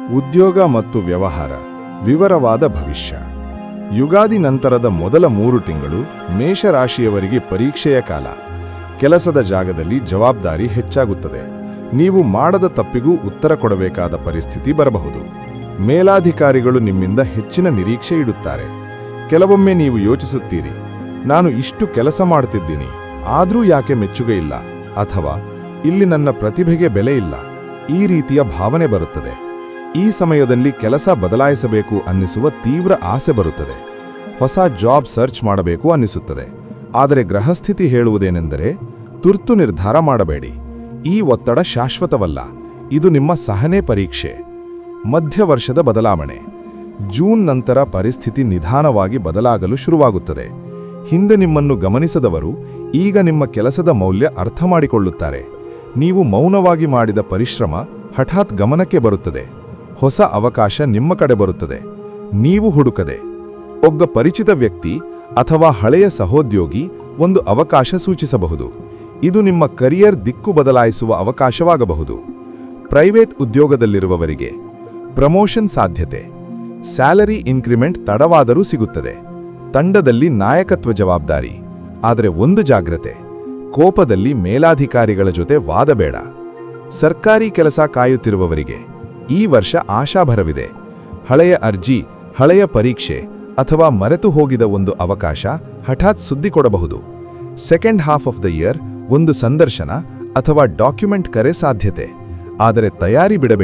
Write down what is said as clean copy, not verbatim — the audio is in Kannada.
ಉದ್ಯೋಗ ಮತ್ತು ವ್ಯವಹಾರ, ವಿವರವಾದ ಭವಿಷ್ಯ. ಯುಗಾದಿ ನಂತರದ ಮೊದಲ 3 ತಿಂಗಳು ಮೇಷರಾಶಿಯವರಿಗೆ ಪರೀಕ್ಷೆಯ ಕಾಲ. ಕೆಲಸದ ಜಾಗದಲ್ಲಿ ಜವಾಬ್ದಾರಿ ಹೆಚ್ಚಾಗುತ್ತದೆ. ನೀವು ಮಾಡದ ತಪ್ಪಿಗೂ ಉತ್ತರ ಕೊಡಬೇಕಾದ ಪರಿಸ್ಥಿತಿ ಬರಬಹುದು. ಮೇಲಾಧಿಕಾರಿಗಳು ನಿಮ್ಮಿಂದ ಹೆಚ್ಚಿನ ನಿರೀಕ್ಷೆ ಇಡುತ್ತಾರೆ. ಕೆಲವೊಮ್ಮೆ ನೀವು ಯೋಚಿಸುತ್ತೀರಿ, ನಾನು ಇಷ್ಟು ಕೆಲಸ ಮಾಡುತ್ತಿದ್ದೀನಿ, ಆದರೂ ಯಾಕೆ ಮೆಚ್ಚುಗೆ ಇಲ್ಲ, ಅಥವಾ ಇಲ್ಲಿ ನನ್ನ ಪ್ರತಿಭೆಗೆ ಬೆಲೆ ಇಲ್ಲ. ಈ ರೀತಿಯ ಭಾವನೆ ಬರುತ್ತದೆ. ಈ ಸಮಯದಲ್ಲಿ ಕೆಲಸ ಬದಲಾಯಿಸಬೇಕು ಅನ್ನಿಸುವ ತೀವ್ರ ಆಸೆ ಬರುತ್ತದೆ. ಹೊಸ ಜಾಬ್ ಸರ್ಚ್ ಮಾಡಬೇಕು ಅನ್ನಿಸುತ್ತದೆ. ಆದರೆ ಗ್ರಹಸ್ಥಿತಿ ಹೇಳುವುದೇನೆಂದರೆ, ತುರ್ತು ನಿರ್ಧಾರ ಮಾಡಬೇಡಿ. ಈ ಒತ್ತಡ ಶಾಶ್ವತವಲ್ಲ, ಇದು ನಿಮ್ಮ ಸಹನೆ ಪರೀಕ್ಷೆ. ಮಧ್ಯವರ್ಷದ ಬದಲಾವಣೆ. ಜೂನ್ ನಂತರ ಪರಿಸ್ಥಿತಿ ನಿಧಾನವಾಗಿ ಬದಲಾಗಲು ಶುರುವಾಗುತ್ತದೆ. ಹಿಂದೆ ನಿಮ್ಮನ್ನು ಗಮನಿಸದವರು ಈಗ ನಿಮ್ಮ ಕೆಲಸದ ಮೌಲ್ಯ ಅರ್ಥ ಮಾಡಿಕೊಳ್ಳುತ್ತಾರೆ. ನೀವು ಮೌನವಾಗಿ ಮಾಡಿದ ಪರಿಶ್ರಮ ಹಠಾತ್ ಗಮನಕ್ಕೆ ಬರುತ್ತದೆ. ಹೊಸ ಅವಕಾಶ ನಿಮ್ಮ ಕಡೆ ಬರುತ್ತದೆ. ನೀವು ಹುಡುಕದೆ ಒಬ್ಬ ಪರಿಚಿತ ವ್ಯಕ್ತಿ ಅಥವಾ ಹಳೆಯ ಸಹೋದ್ಯೋಗಿ ಒಂದು ಅವಕಾಶ ಸೂಚಿಸಬಹುದು. ಇದು ನಿಮ್ಮ ಕರಿಯರ್ ದಿಕ್ಕು ಬದಲಾಯಿಸುವ ಅವಕಾಶವಾಗಬಹುದು. ಪ್ರೈವೇಟ್ ಉದ್ಯೋಗದಲ್ಲಿರುವವರಿಗೆ ಪ್ರಮೋಷನ್ ಸಾಧ್ಯತೆ. ಸ್ಯಾಲರಿ ಇನ್ಕ್ರಿಮೆಂಟ್ ತಡವಾದರೂ ಸಿಗುತ್ತದೆ. ತಂಡದಲ್ಲಿ ನಾಯಕತ್ವ ಜವಾಬ್ದಾರಿ. ಆದರೆ ಒಂದು ಜಾಗ್ರತೆ, ಕೋಪದಲ್ಲಿ ಮೇಲಾಧಿಕಾರಿಗಳ ಜೊತೆ ವಾದಬೇಡ. ಸರ್ಕಾರಿ ಕೆಲಸ ಕಾಯುತ್ತಿರುವವರಿಗೆ ಈ ವರ್ಷ ಆಶಾಭರವಿದೆ. ಹಳೆಯ ಅರ್ಜಿ, ಹಳೆಯ ಪರೀಕ್ಷೆ ಅಥವಾ ಮರೆತು ಹೋಗಿದ ಒಂದು ಅವಕಾಶ ಹಠಾತ್ ಸುದ್ದಿ ಕೊಡಬಹುದು. Second half of the year ಒಂದು ಸಂದರ್ಶನ ಅಥವಾ ಡಾಕ್ಯುಮೆಂಟ್ ಕರೆ ಸಾಧ್ಯತೆ. ಆದರೆ ತಯಾರಿ ಬಿಡಬೇಡಿ.